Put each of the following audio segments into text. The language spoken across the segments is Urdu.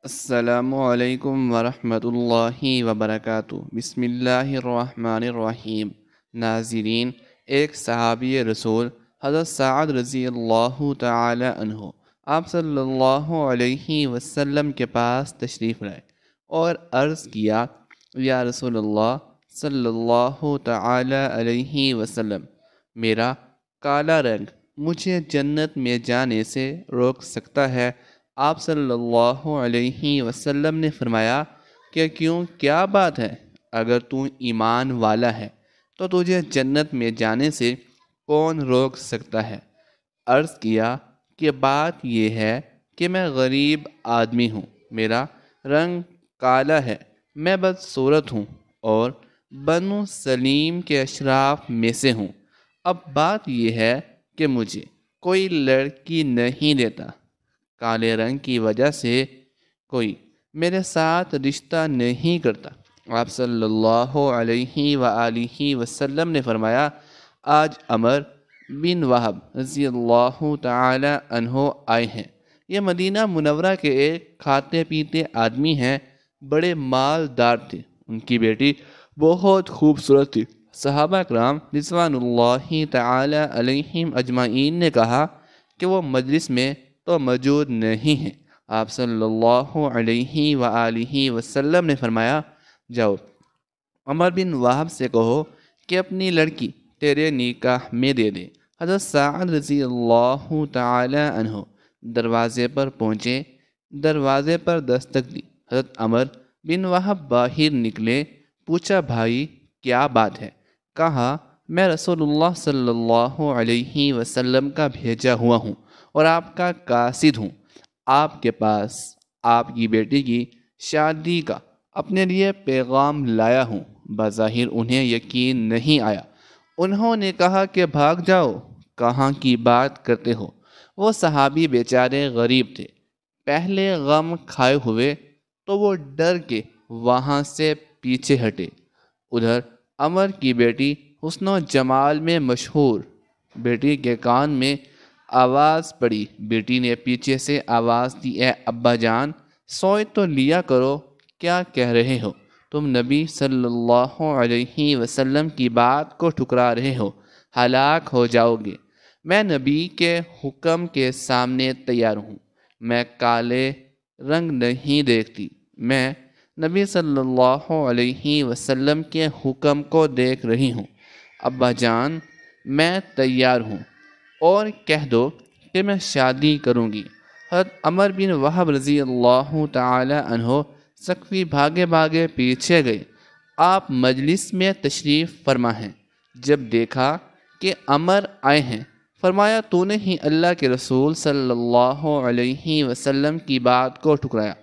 السلام علیکم ورحمۃ اللہ وبرکاتہ۔ بسم اللہ الرحمن الرحیم۔ ناظرین، ایک صحابی رسول حضرت سعد رضی اللہ تعالی عنہ آپ صلی اللہ علیہ وسلم کے پاس تشریف لائے اور عرض کیا، یا رسول اللہ صلی اللہ تعالی علیہ وسلم، میرا کالا رنگ مجھے جنت میں جانے سے روک سکتا ہے؟ آپ صلی اللہ علیہ وسلم نے فرمایا کہ کیوں، کیا بات ہے؟ اگر تو ایمان والا ہے تو تجھے جنت میں جانے سے کون روک سکتا ہے؟ عرض کیا کہ بات یہ ہے کہ میں غریب آدمی ہوں، میرا رنگ کالا ہے، میں بدصورت ہوں اور بنو سلیم کے اشراف میں سے ہوں۔ اب بات یہ ہے کہ مجھے کوئی لڑکی نہیں دیتا، کالے رنگ کی وجہ سے کوئی میرے ساتھ رشتہ نہیں کرتا۔ آپ صلی اللہ علیہ وآلہ وسلم نے فرمایا، آج عمر بن وہب رضی اللہ تعالی عنہ آئے ہیں۔ یہ مدینہ منورہ کے ایک کھاتے پیتے آدمی ہیں، بڑے مالدار تھے، ان کی بیٹی بہت خوبصورت تھی۔ صحابہ کرام رضوان اللہ تعالی علیہم اجمعین نے کہا کہ وہ مجلس میں تو موجود نہیں ہیں۔ آپ صلی اللہ علیہ وآلہ وسلم نے فرمایا، جاؤ عمر بن وہب سے کہو کہ اپنی لڑکی تیرے نکاح میں دے دے۔ حضرت سعد رضی اللہ تعالی عنہ دروازے پر پہنچے، دروازے پر دستک دی۔ حضرت عمر بن وہب باہر نکلے، پوچھا، بھائی کیا بات ہے؟ کہا، میں رسول اللہ صلی اللہ علیہ وسلم کا بھیجا ہوا ہوں اور آپ کا قاصد ہوں۔ آپ کے پاس آپ کی بیٹی کی شادی کا اپنے لیے پیغام لایا ہوں۔ بظاہر انہیں یقین نہیں آیا، انہوں نے کہا کہ بھاگ جاؤ، کہاں کی بات کرتے ہو؟ وہ صحابی بیچارے غریب تھے، پہلے غم کھائے ہوئے، تو وہ ڈر کے وہاں سے پیچھے ہٹے۔ ادھر عمر کی بیٹی حسن و جمال میں مشہور، بیٹی کے کان میں آواز پڑی، بیٹی نے پیچھے سے آواز دی، اے ابا جان، سوئے تو لیا کرو، کیا کہہ رہے ہو؟ تم نبی صلی اللہ علیہ وسلم کی بات کو ٹھکرا رہے ہو، ہلاک ہو جاؤ گے۔ میں نبی کے حکم کے سامنے تیار ہوں، میں کالے رنگ نہیں دیکھتی، میں نبی صلی اللہ علیہ وسلم کے حکم کو دیکھ رہی ہوں۔ ابا جان، میں تیار ہوں، اور کہہ دو کہ میں شادی کروں گی۔ حضرت عمر بن وہب رضی اللہ تعالی عنہ سقفی بھاگے بھاگے پیچھے گئے۔ آپ مجلس میں تشریف فرما ہیں، جب دیکھا کہ عمر آئے ہیں، فرمایا، تو نے ہی اللہ کے رسول صلی اللہ علیہ وسلم کی بات کو ٹھکرایا۔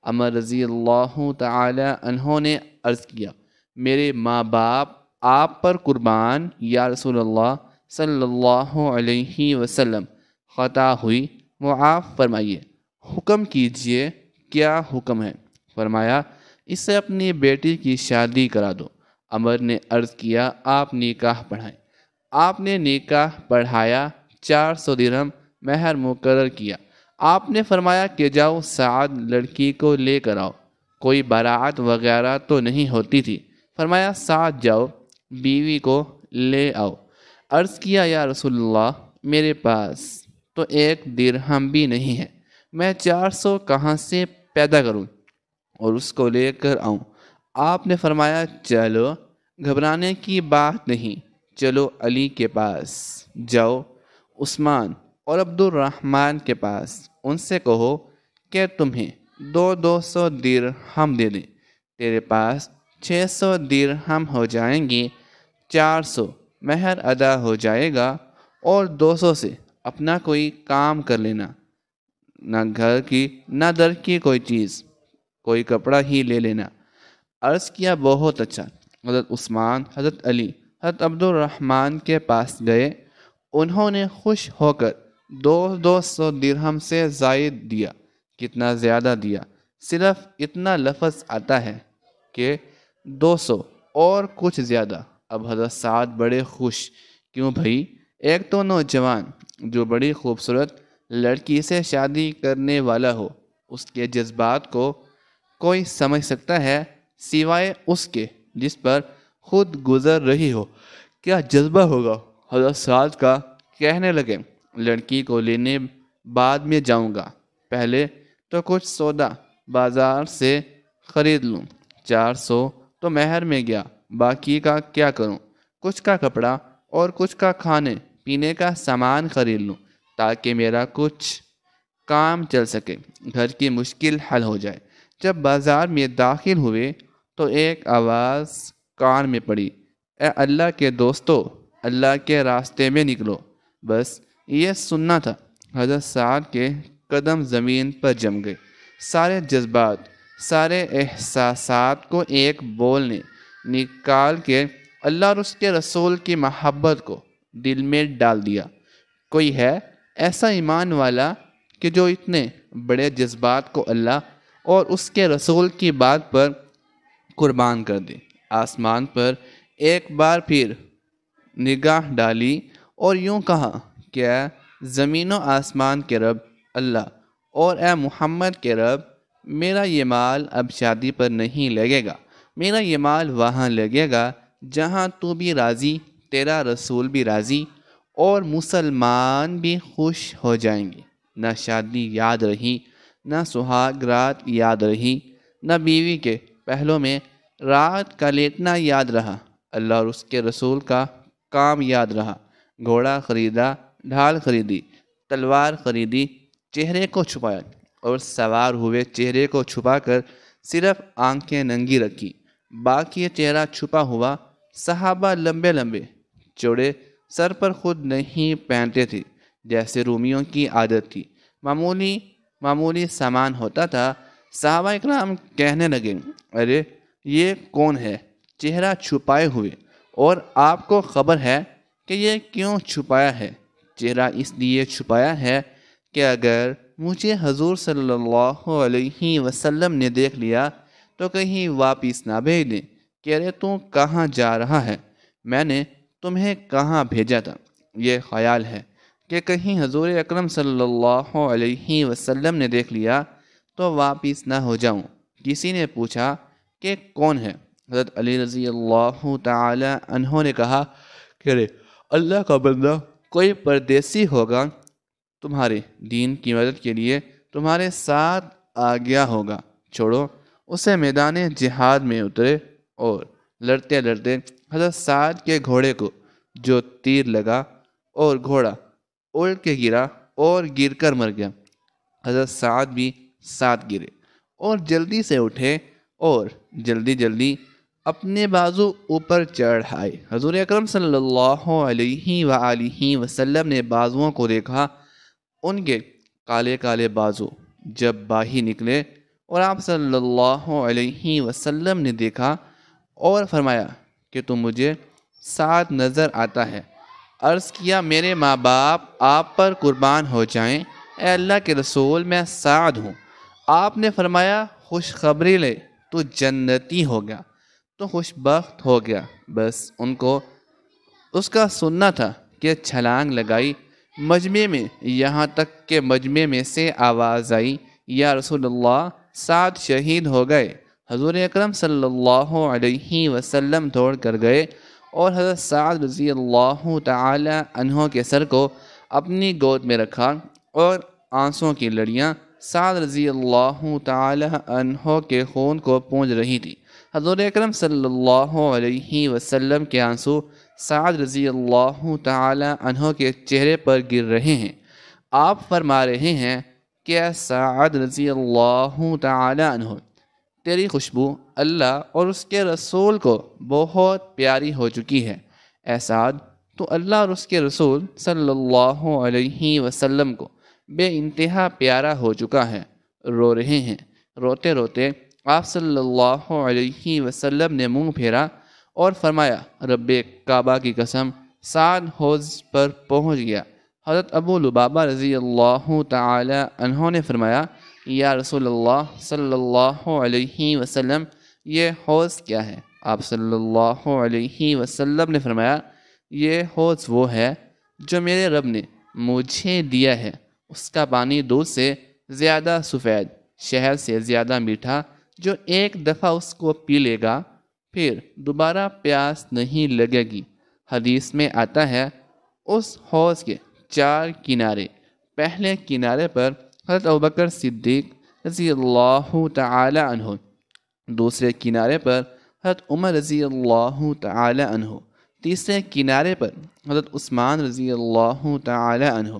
عمر رضی اللہ تعالی عنہ نے عرض کیا، میرے ماں باپ آپ پر قربان، یا رسول اللہ صلی اللہ علیہ وسلم، خطا ہوئی، معاف فرمائیے، حکم کیجئے، کیا حکم ہے؟ فرمایا، اس سے اپنی بیٹی کی شادی کرا دو۔ عمر نے عرض کیا، آپ نکاح پڑھائیں۔ آپ نے نکاح پڑھایا، 400 درہم مہر مقرر کیا۔ آپ نے فرمایا کہ جاؤ سعد لڑکی کو لے کر آؤ، کوئی بارات وغیرہ تو نہیں ہوتی تھی۔ فرمایا، سعد جاؤ، بیوی کو لے آؤ۔ عرض کیا، یا رسول اللہ، میرے پاس تو 1 درہم بھی نہیں ہے، میں 400 کہاں سے پیدا کروں اور اس کو لے کر آؤں؟ آپ نے فرمایا، چلو، گھبرانے کی بات نہیں، چلو علی کے پاس جاؤ، عثمان اور عبد الرحمن کے پاس، ان سے کہو کہ تمہیں 200 درہم دے دیں، تیرے پاس 600 درہم ہو جائیں گے، 400 مہر ادا ہو جائے گا، اور 200 سے اپنا کوئی کام کر لینا، نہ گھر کی نہ در کی کوئی چیز، کوئی کپڑا ہی لے لینا۔ عرض کیا، بہت اچھا۔ حضرت عثمان، حضرت علی، حضرت عبد الرحمن کے پاس گئے، انہوں نے خوش ہو کر 200 درہم سے زائد دیا۔ کتنا زیادہ دیا؟ صرف اتنا لفظ آتا ہے کہ 200 اور کچھ زیادہ۔ اب حضرت سعد بڑے خوش، کیوں بھائی؟ ایک تو نوجوان جو بڑی خوبصورت لڑکی سے شادی کرنے والا ہو، اس کے جذبات کو کوئی سمجھ سکتا ہے سوائے اس کے جس پر خود گزر رہی ہو؟ کیا جذبہ ہوگا؟ حضرت سعد کا کہنے لگے، لڑکی کو لینے بعد میں جاؤں گا، پہلے تو کچھ سودا بازار سے خرید لوں، 400 تو مہر میں گیا، باقی کا کیا کروں؟ کچھ کا کپڑا اور کچھ کا کھانے پینے کا سامان خرید لوں تاکہ میرا کچھ کام چل سکے، گھر کی مشکل حل ہو جائے۔ جب بازار میں داخل ہوئے تو ایک آواز کان میں پڑی، اے اللہ کے دوستو، اللہ کے راستے میں نکلو۔ بس یہ سننا تھا۔ حضرت سعد کے قدم زمین پر جم گئے، سارے جذبات، سارے احساسات کو ایک بول نے نکال کے اللہ اور اس کے رسول کی محبت کو دل میں ڈال دیا۔ کوئی ہے ایسا ایمان والا کہ جو اتنے بڑے جذبات کو اللہ اور اس کے رسول کی بات پر قربان کر دے؟ آسمان پر ایک بار پھر نگاہ ڈالی اور یوں کہا کہ اے زمین و آسمان کے رب اللہ اور اے محمد کے رب، میرا یہ مال اب شادی پر نہیں لگے گا، میرا یہ مال وہاں لگے گا جہاں تو بھی راضی، تیرا رسول بھی راضی اور مسلمان بھی خوش ہو جائیں گے۔ نہ شادی یاد رہی، نہ سہاگ رات یاد رہی، نہ بیوی کے پہلوں میں رات کا لیٹنا یاد رہا، اللہ اور اس کے رسول کا کام یاد رہا۔ گھوڑا خریدا، ڈھال خریدی، تلوار خریدی، چہرے کو چھپایا اور سوار ہوئے چہرے کو چھپا کر صرف آنکھیں ننگی رکھی، باقی چہرہ چھپا ہوا۔ صحابہ لمبے لمبے چوڑے سر پر خود نہیں پہنتے تھے جیسے رومیوں کی عادت تھی، معمولی سامان ہوتا تھا۔ صحابہ اکرام کہنے لگے، ارے یہ کون ہے چہرہ چھپائے ہوئے، اور آپ کو خبر ہے کہ یہ کیوں چھپایا ہے؟ چہرہ اس لیے چھپایا ہے کہ اگر مجھے حضور صلی اللہ علیہ وسلم نے دیکھ لیا تو کہیں واپس نہ بھیج دیں کہ ارے تو کہاں جا رہا ہے، میں نے تمہیں کہاں بھیجا تھا۔ یہ خیال ہے کہ کہیں حضور اکرم صلی اللہ علیہ وسلم نے دیکھ لیا تو واپس نہ ہو جاؤں۔ کسی نے پوچھا کہ کون ہے؟ حضرت علی رضی اللہ تعالی عنہ نے کہا کہ ارے اللہ کا بندہ کوئی پردیسی ہوگا، تمہارے دین کی مدد کے لیے تمہارے ساتھ آ گیا ہوگا، چھوڑو اسے۔ میدان جہاد میں اترے اور لڑتے لڑتے حضرت سعد کے گھوڑے کو جو تیر لگا اور گھوڑا الٹ کے گرا اور گر کر مر گیا۔ حضرت سعد بھی ساتھ گرے اور جلدی سے اٹھے اور جلدی اپنے بازو اوپر چڑھائے۔ حضور اکرم صلی اللہ علیہ وآلہ وسلم نے بازوؤں کو دیکھا، ان کے کالے کالے بازو جب باہر نکلے اور آپ صلی اللہ علیہ وسلم نے دیکھا اور فرمایا کہ تم مجھے سعد نظر آتا ہے۔ عرض کیا میرے ماں باپ آپ پر قربان ہو جائیں، اے اللہ کے رسول میں سعد ہوں۔ آپ نے فرمایا خوشخبری لے، تو جنتی ہو گیا، تو خوش بخت ہو گیا۔ بس ان کو اس کا سننا تھا کہ چھلانگ لگائی مجمع میں، یہاں تک کہ مجمع میں سے آواز آئی، یا رسول اللہ سعد شہید ہو گئے۔ حضور اکرم صلی اللہ علیہ وسلم دوڑ کر گئے اور حضرت سعد رضی اللہ تعالی عنہ کے سر کو اپنی گود میں رکھا اور آنسوؤں کی لڑیاں سعد رضی اللہ تعالی عنہ کے خون کو پونچھ رہی تھی۔ حضور اکرم صلی اللہ علیہ وسلم کے آنسو سعد رضی اللہ تعالی عنہ کے چہرے پر گر رہے ہیں۔ آپ فرما رہے ہیں کہ اے سعد رضی اللہ تعالی عنہ، تیری خوشبو اللہ اور اس کے رسول کو بہت پیاری ہو چکی ہے۔ اے سعد، تو اللہ اور اس کے رسول صلی اللہ علیہ وسلم کو بے انتہا پیارا ہو چکا ہے۔ رو رہے ہیں۔ روتے روتے آپ صلی اللہ علیہ وسلم نے منہ پھیرا اور فرمایا، رب کعبہ کی قسم، سعد حوض پر پہنچ گیا۔ حضرت ابو لبابہ رضی اللہ تعالی عنہ نے فرمایا، یا رسول اللہ صلی اللہ علیہ وسلم، یہ حوض کیا ہے؟ آپ صلی اللہ علیہ وسلم نے فرمایا، یہ حوض وہ ہے جو میرے رب نے مجھے دیا ہے، اس کا پانی دودھ سے زیادہ سفید، شہد سے زیادہ میٹھا، جو ایک دفعہ اس کو پی لے گا پھر دوبارہ پیاس نہیں لگے گی۔ حدیث میں آتا ہے اس حوض کے 4 کنارے، پہلے کنارے پر حضرت ابوبکر صدیق رضی اللہ تعالی عنہ، دوسرے کنارے پر حضرت عمر رضی اللہ تعالی عنہ، تیسرے کنارے پر حضرت عثمان رضی اللہ تعالی عنہ،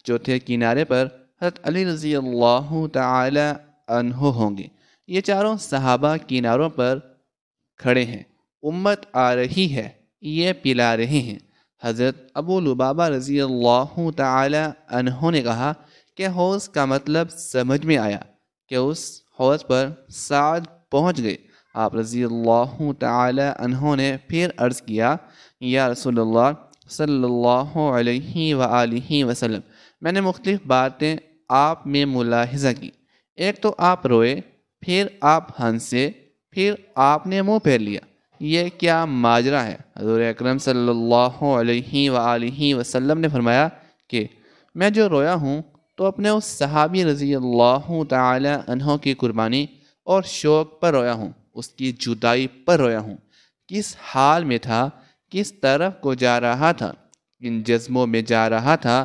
چوتھے کنارے پر حضرت علی رضی اللہ تعالی عنہ ہوں گے۔ یہ چاروں صحابہ کناروں پر کھڑے ہیں، امت آ رہی ہے، یہ پلا رہے ہیں۔ حضرت ابو لبابہ رضی اللہ تعالی عنہ نے کہا کہ حوض کا مطلب سمجھ میں آیا کہ اس حوض پر سعد پہنچ گئے۔ آپ رضی اللہ تعالی عنہ نے پھر عرض کیا، یا رسول اللہ صلی اللہ علیہ وآلہ وسلم، میں نے مختلف باتیں آپ میں ملاحظہ کی۔ ایک تو آپ روئے، پھر آپ ہنسے، پھر آپ نے منہ پھیر لیا، یہ کیا ماجرا ہے؟ حضور اکرم صلی اللہ علیہ وآلہ وسلم نے فرمایا کہ میں جو رویا ہوں تو اپنے اس صحابی رضی اللہ تعالی عنہ کی قربانی اور شوق پر رویا ہوں، اس کی جدائی پر رویا ہوں۔ کس حال میں تھا، کس طرف کو جا رہا تھا، کن جذبوں میں جا رہا تھا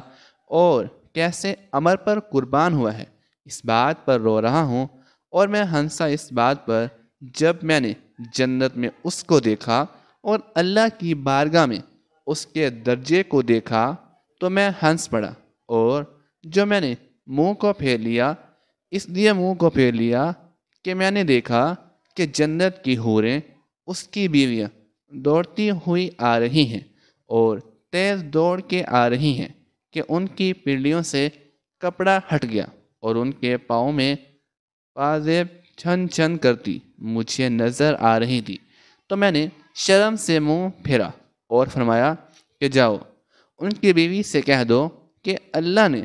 اور کیسے امر پر قربان ہوا ہے، اس بات پر رو رہا ہوں۔ اور میں ہنسا اس بات پر جب میں نے جنت میں اس کو دیکھا اور اللہ کی بارگاہ میں اس کے درجے کو دیکھا تو میں ہنس پڑا، اور جو میں نے منہ کو پھیر لیا، اس لیے منہ کو پھیر لیا کہ میں نے دیکھا کہ جنت کی حوریں، اس کی بیویاں دوڑتی ہوئی آ رہی ہیں اور تیز دوڑ کے آ رہی ہیں کہ ان کی پنڈلیوں سے کپڑا ہٹ گیا اور ان کے پاؤں میں پازیب چھن چھن کرتی مجھے نظر آ رہی تھی۔ تو میں نے شرم سے منہ پھیرا اور فرمایا کہ جاؤ ان کی بیوی سے کہہ دو کہ اللہ نے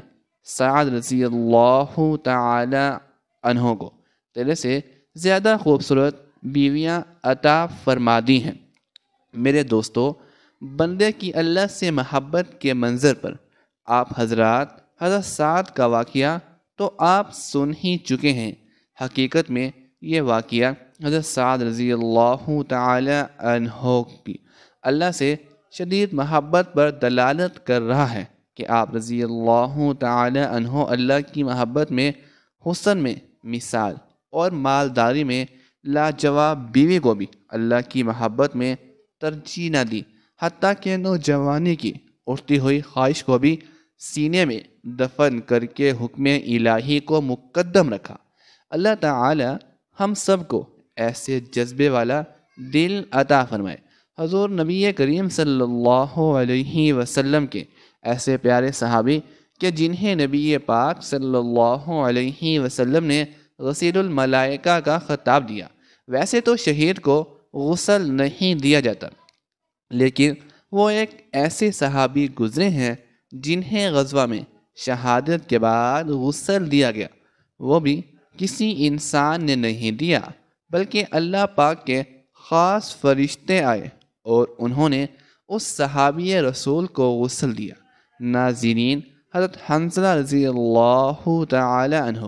سعد رضی اللہ تعالی عنہ کو تیرے سے زیادہ خوبصورت بیویاں عطا فرما دی ہیں۔ میرے دوستو، بندے کی اللہ سے محبت کے منظر پر آپ حضرات حضرت سعد کا واقعہ تو آپ سن ہی چکے ہیں۔ حقیقت میں یہ واقعہ حضرت سعد رضی اللہ تعالی عنہ کی اللہ سے شدید محبت پر دلالت کر رہا ہے کہ آپ رضی اللہ تعالی عنہ اللہ کی محبت میں، حسن میں مثال اور مالداری میں لاجواب بیوی کو بھی اللہ کی محبت میں ترجیح نہ دی، حتیٰ کہ نوجوانی کی اٹھتی ہوئی خواہش کو بھی سینے میں دفن کر کے حکم الہی کو مقدم رکھا۔ اللہ تعالی ہم سب کو ایسے جذبے والا دل عطا فرمائے۔ حضور نبی کریم صلی اللہ علیہ وسلم کے ایسے پیارے صحابی کہ جنہیں نبی پاک صلی اللہ علیہ وسلم نے غسیل الملائکہ کا خطاب دیا۔ ویسے تو شہید کو غسل نہیں دیا جاتا، لیکن وہ ایک ایسے صحابی گزرے ہیں جنہیں غزوہ میں شہادت کے بعد غسل دیا گیا، وہ بھی کسی انسان نے نہیں دیا بلکہ اللہ پاک کے خاص فرشتے آئے اور انہوں نے اس صحابی رسول کو غسل دیا۔ ناظرین، حضرت حنظلہ رضی اللہ تعالی عنہ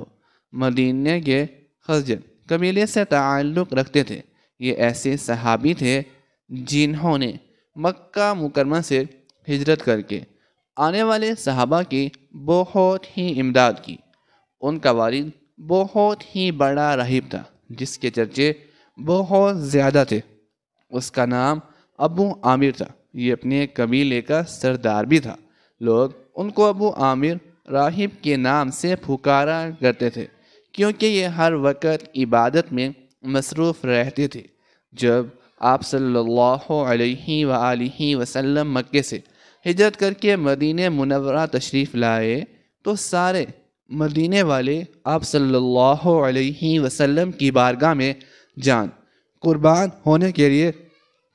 مدینے کے خزرج قبیلے سے تعلق رکھتے تھے۔ یہ ایسے صحابی تھے جنہوں نے مکہ مکرمہ سے ہجرت کر کے آنے والے صحابہ کی بہت ہی امداد کی۔ ان کا والد بہت ہی بڑا راہب تھا جس کے چرچے بہت زیادہ تھے۔ اس کا نام ابو عامر تھا، یہ اپنے قبیلے کا سردار بھی تھا۔ لوگ ان کو ابو عامر راہب کے نام سے پکارا کرتے تھے کیونکہ یہ ہر وقت عبادت میں مصروف رہتے تھے۔ جب آپ صلی اللہ علیہ وآلہ وسلم مکے سے ہجرت کر کے مدینہ منورہ تشریف لائے تو سارے مدینے والے آپ صلی اللہ علیہ وسلم کی بارگاہ میں جان قربان ہونے کے لیے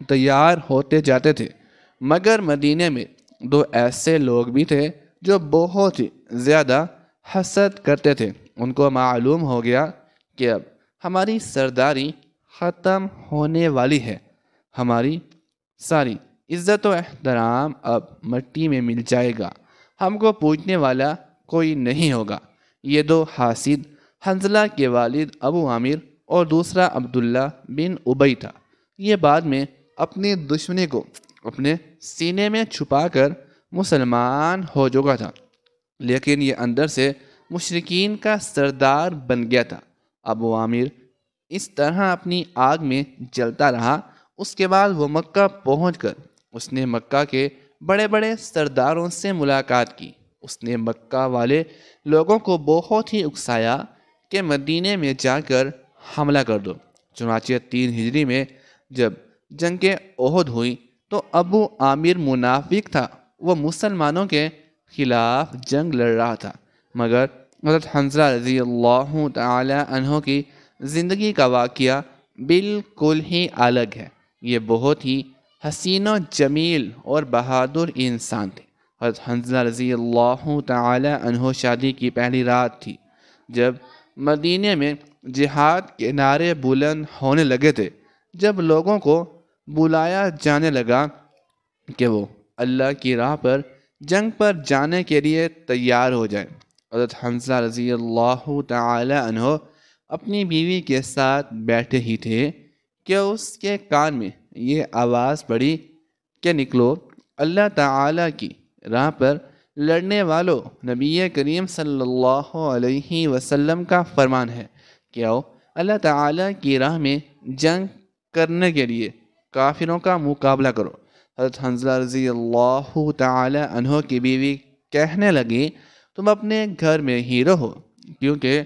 تیار ہوتے جاتے تھے، مگر مدینے میں 2 ایسے لوگ بھی تھے جو بہت ہی زیادہ حسد کرتے تھے۔ ان کو معلوم ہو گیا کہ اب ہماری سرداری ختم ہونے والی ہے، ہماری ساری عزت و احترام اب مٹی میں مل جائے گا، ہم کو پوچھنے والا کوئی نہیں ہوگا۔ یہ 2 حاسد حنظلہ کے والد ابو عامر اور دوسرا عبداللہ بن ابی تھا۔ یہ بعد میں اپنی دشمنی کو اپنے سینے میں چھپا کر مسلمان ہو چکا تھا، لیکن یہ اندر سے مشرکین کا سردار بن گیا تھا۔ ابو عامر اس طرح اپنی آگ میں جلتا رہا۔ اس کے بعد وہ مکہ پہنچ کر اس نے مکہ کے بڑے بڑے سرداروں سے ملاقات کی۔ اس نے مکہ والے لوگوں کو بہت ہی اکسایا کہ مدینے میں جا کر حملہ کر دو۔ چنانچہ 3 ہجری میں جب جنگ احد ہوئی تو ابو عامر منافق تھا، وہ مسلمانوں کے خلاف جنگ لڑ رہا تھا، مگر حضرت حنظلہ رضی اللہ تعالی عنہ کی زندگی کا واقعہ بالکل ہی الگ ہے۔ یہ بہت ہی حسین و جمیل اور بہادر انسان تھے۔ حضرت حنظلہ رضی اللہ تعالی عنہ شادی کی پہلی رات تھی جب مدینے میں جہاد کے نعرے بلند ہونے لگے تھے، جب لوگوں کو بلایا جانے لگا کہ وہ اللہ کی راہ پر جنگ پر جانے کے لیے تیار ہو جائیں۔ حضرت حنظلہ رضی اللہ تعالی عنہ اپنی بیوی کے ساتھ بیٹھے ہی تھے کہ اس کے کان میں یہ آواز پڑی کہ نکلو، اللہ تعالی کی راہ پر لڑنے والوں، نبی کریم صلی اللہ علیہ وسلم کا فرمان ہے کہ آؤ اللہ تعالی کی راہ میں جنگ کرنے کے لیے کافروں کا مقابلہ کرو۔ حضرت حنظلہ رضی اللہ تعالی عنہ کی بیوی کہنے لگی، تم اپنے گھر میں ہی رہو، کیونکہ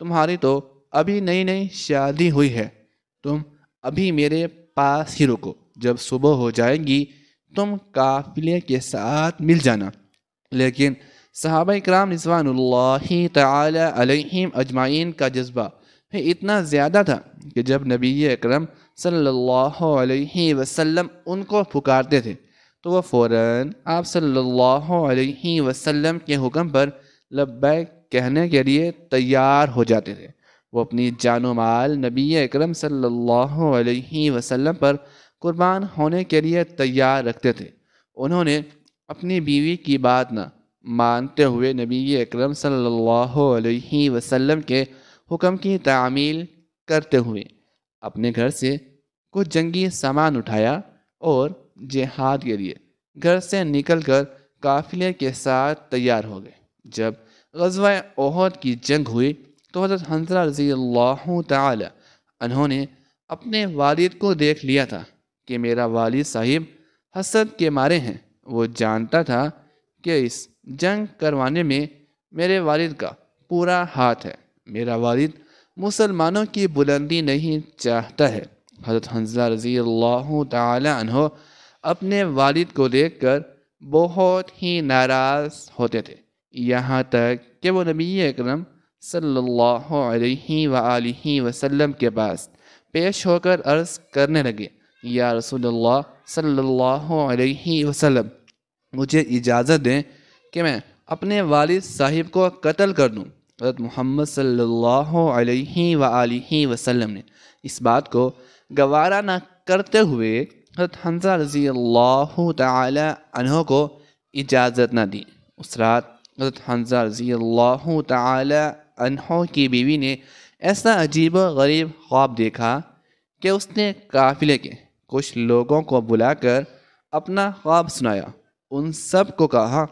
تمہاری تو ابھی نئی نئی شادی ہوئی ہے، تم ابھی میرے پاس ہی رکو، جب صبح ہو جائے گی تم قافلے کے ساتھ مل جانا۔ لیکن صحابہ اکرام رضوان اللہ تعالی علیہم اجمعین کا جذبہ اتنا زیادہ تھا کہ جب نبی اکرم صلی اللہ علیہ وسلم ان کو پکارتے تھے تو وہ فوراً آپ صلی اللہ علیہ وسلم کے حکم پر لبیک کہنے کے لیے تیار ہو جاتے تھے۔ وہ اپنی جان و مال نبی اکرم صلی اللہ علیہ وسلم پر قربان ہونے کے لیے تیار رکھتے تھے۔ انہوں نے اپنی بیوی کی بات نہ مانتے ہوئے نبی اکرم صلی اللہ علیہ وسلم کے حکم کی تعمیل کرتے ہوئے اپنے گھر سے کچھ جنگی سامان اٹھایا اور جہاد کے لیے گھر سے نکل کر قافلے کے ساتھ تیار ہو گئے۔ جب غزوہ احد کی جنگ ہوئی تو حضرت حنظلہ رضی اللہ تعالی عنہ نے اپنے والد کو دیکھ لیا تھا کہ میرا والد صاحب حسد کے مارے ہیں۔ وہ جانتا تھا کہ اس جنگ کروانے میں میرے والد کا پورا ہاتھ ہے، میرا والد مسلمانوں کی بلندی نہیں چاہتا ہے۔ حضرت حنظلہ رضی اللہ تعالی عنہ اپنے والد کو دیکھ کر بہت ہی ناراض ہوتے تھے، یہاں تک کہ وہ نبی اکرم صلی اللہ علیہ وآلہ وسلم کے پاس پیش ہو کر عرض کرنے لگے، یا رسول اللہ صلی اللہ علیہ وسلم، مجھے اجازت دیں کہ میں اپنے والد صاحب کو قتل کر دوں۔ حضرت محمد صلی اللہ علیہ وآلہ وسلم نے اس بات کو گوارا نہ کرتے ہوئے حضرت حنظلہ رضی اللہ تعالی عنہ کو اجازت نہ دی۔ اس رات حضرت حنظلہ رضی اللہ تعالی عنہ کی بیوی نے ایسا عجیب و غریب خواب دیکھا کہ اس نے قافلے کے کچھ لوگوں کو بلا کر اپنا خواب سنایا۔ ان سب کو کہا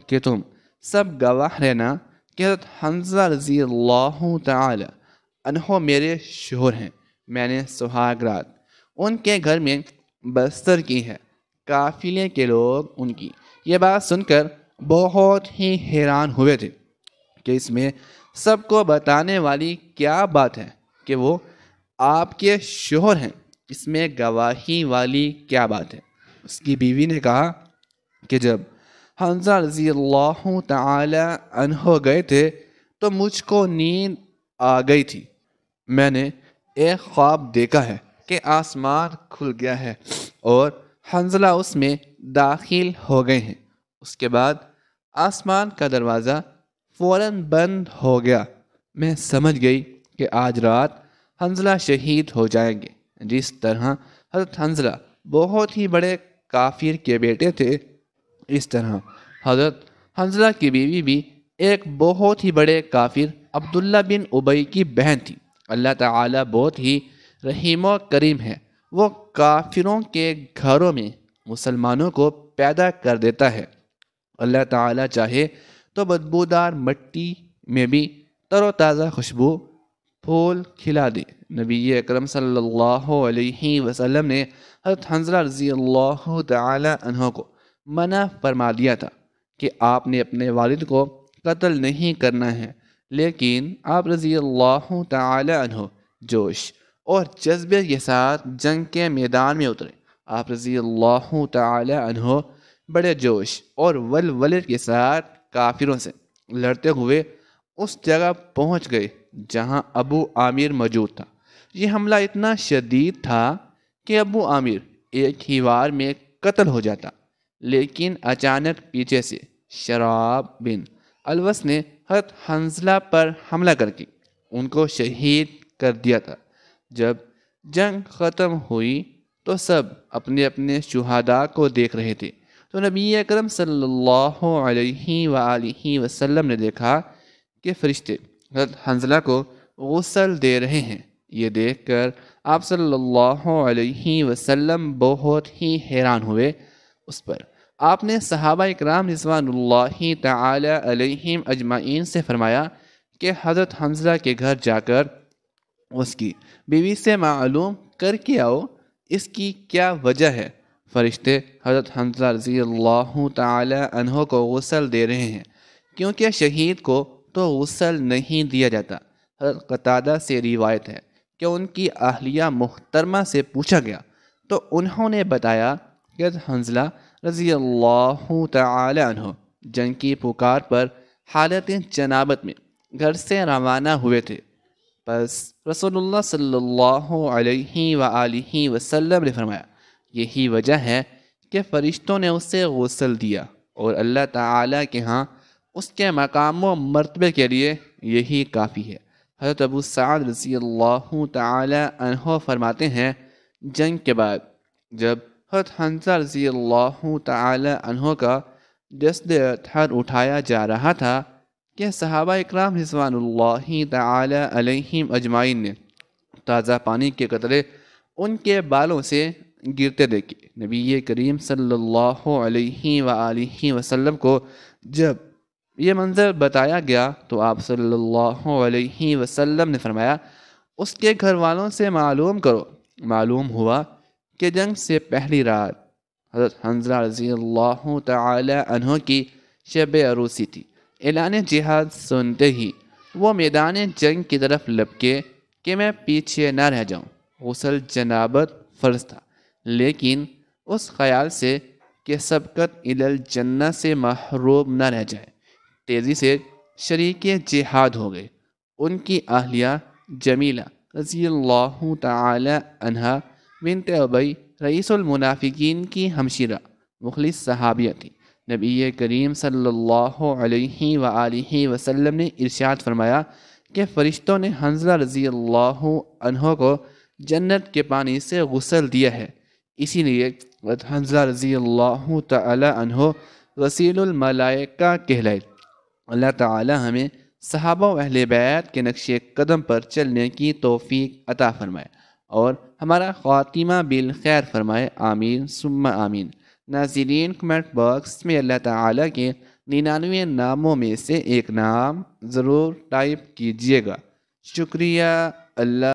کہ تم سب گواہ رہنا کہ حضرت حنظلہ رضی اللہ تعالی عنہ میرے شوہر ہیں، میں نے سہاگ رات ان کے گھر میں بستر کی ہے۔ قافلے کے لوگ ان کی یہ بات سن کر بہت ہی حیران ہوئے تھے کہ اس میں سب کو بتانے والی کیا بات ہے کہ وہ آپ کے شوہر ہیں، اس میں گواہی والی کیا بات ہے؟ اس کی بیوی نے کہا کہ جب حنظلہ رضی اللہ تعالی عنہ گئے تھے تو مجھ کو نیند آ گئی تھی، میں نے ایک خواب دیکھا ہے کہ آسمان کھل گیا ہے اور حنظلہ اس میں داخل ہو گئے ہیں، اس کے بعد آسمان کا دروازہ فوراً بند ہو گیا، میں سمجھ گئی کہ آج رات حنظلہ شہید ہو جائیں گے۔ جس طرح حضرت حنظلہ بہت ہی بڑے کافر کے بیٹے تھے، اس طرح حضرت حنظلہ کی بیوی بھی ایک بہت ہی بڑے کافر عبداللہ بن ابی کی بہن تھی۔ اللہ تعالیٰ بہت ہی رحیم و کریم ہے، وہ کافروں کے گھروں میں مسلمانوں کو پیدا کر دیتا ہے۔ اللہ تعالیٰ چاہے تو بدبودار مٹی میں بھی تر و تازہ خوشبو پھول کھلا دے۔ نبی اکرم صلی اللہ علیہ وسلم نے حضرت حنظلہ رضی اللہ تعالی عنہ کو منع فرما دیا تھا کہ آپ نے اپنے والد کو قتل نہیں کرنا ہے، لیکن آپ رضی اللہ تعالی عنہ جوش اور جذبے کے ساتھ جنگ کے میدان میں اترے۔ آپ رضی اللہ تعالی عنہ بڑے جوش اور ولولے کے ساتھ کافروں سے لڑتے ہوئے اس جگہ پہنچ گئے جہاں ابو عامر موجود تھا۔ یہ حملہ اتنا شدید تھا کہ ابو عامر ایک ہی وار میں قتل ہو جاتا، لیکن اچانک پیچھے سے شراب بن الوس نے حضرت حنظلہ پر حملہ کر کے ان کو شہید کر دیا تھا۔ جب جنگ ختم ہوئی تو سب اپنے اپنے شہداء کو دیکھ رہے تھے، تو نبی اکرم صلی اللہ علیہ وآلہ وسلم نے دیکھا کہ فرشتے حضرت حنظلہ کو غسل دے رہے ہیں۔ یہ دیکھ کر آپ صلی اللہ علیہ وسلم بہت ہی حیران ہوئے۔ اس پر آپ نے صحابہ اکرام رضوان اللہ تعالی علیہم اجمعین سے فرمایا کہ حضرت حنظلہ کے گھر جا کر اس کی بیوی سے معلوم کر کے آؤ اس کی کیا وجہ ہے۔ فرشتے حضرت حنظلہ رضی اللہ تعالی عنہ کو غسل دے رہے ہیں، کیونکہ شہید کو تو غسل نہیں دیا جاتا۔ حضرت قتادہ سے روایت ہے کہ ان کی اہلیہ محترمہ سے پوچھا گیا تو انہوں نے بتایا کہ حضرت حنظلہ رضی اللہ تعالی عنہ جنگ کی پکار پر حالت جنابت میں گھر سے روانہ ہوئے تھے۔ پس رسول اللہ صلی اللہ علیہ وآلہ وسلم نے فرمایا، یہی وجہ ہے کہ فرشتوں نے اسے غسل دیا، اور اللہ تعالیٰ کے ہاں اس کے مقام و مرتبے کے لیے یہی کافی ہے۔ حضرت ابو سعد رضی اللہ تعالی عنہ فرماتے ہیں، جنگ کے بعد جب حضرت حنظلہ رضی اللہ تعالی عنہ کا جسد اطہر اٹھایا جا رہا تھا کہ صحابہ اکرام رضوان اللہ تعالی علیہم اجمعین نے تازہ پانی کے قطرے ان کے بالوں سے گرتے دیکھے۔ نبی کریم صلی اللہ علیہ وآلہ وسلم کو جب یہ منظر بتایا گیا تو آپ صلی اللہ علیہ وسلم نے فرمایا، اس کے گھر والوں سے معلوم کرو۔ معلوم ہوا کہ جنگ سے پہلی رات حضرت حنظلہ رضی اللہ تعالی عنہ کی شب عروسی تھی۔ اعلان جہاد سنتے ہی وہ میدان جنگ کی طرف لپکے کہ میں پیچھے نہ رہ جاؤں۔ غسل جنابت فرض تھا، لیکن اس خیال سے کہ سبقت الی الجنہ سے محروم نہ رہ جائے، تیزی سے شریک جہاد ہو گئے۔ ان کی اہلیہ جمیلہ رضی اللہ تعالی عنہا بنت ابی رئیس المنافقین کی ہمشیرہ مخلص صحابیہ تھی۔ نبی کریم صلی اللہ علیہ وآلہ وسلم نے ارشاد فرمایا کہ فرشتوں نے حنظلہ رضی اللہ عنہ کو جنت کے پانی سے غسل دیا ہے، اسی لیے حنظلہ رضی اللہ تعالی عنہ غسیل الملائکہ کہلائے۔ اللہ تعالی ہمیں صحابہ و اہل بیت کے نقش قدم پر چلنے کی توفیق عطا فرمائے اور ہمارا خاتمہ بالخیر فرمائے، آمین ثم آمین۔ ناظرین، کمنٹ باکس میں اللہ تعالیٰ کے 99 ناموں میں سے ایک نام ضرور ٹائپ کیجیے گا۔ شکریہ۔ اللہ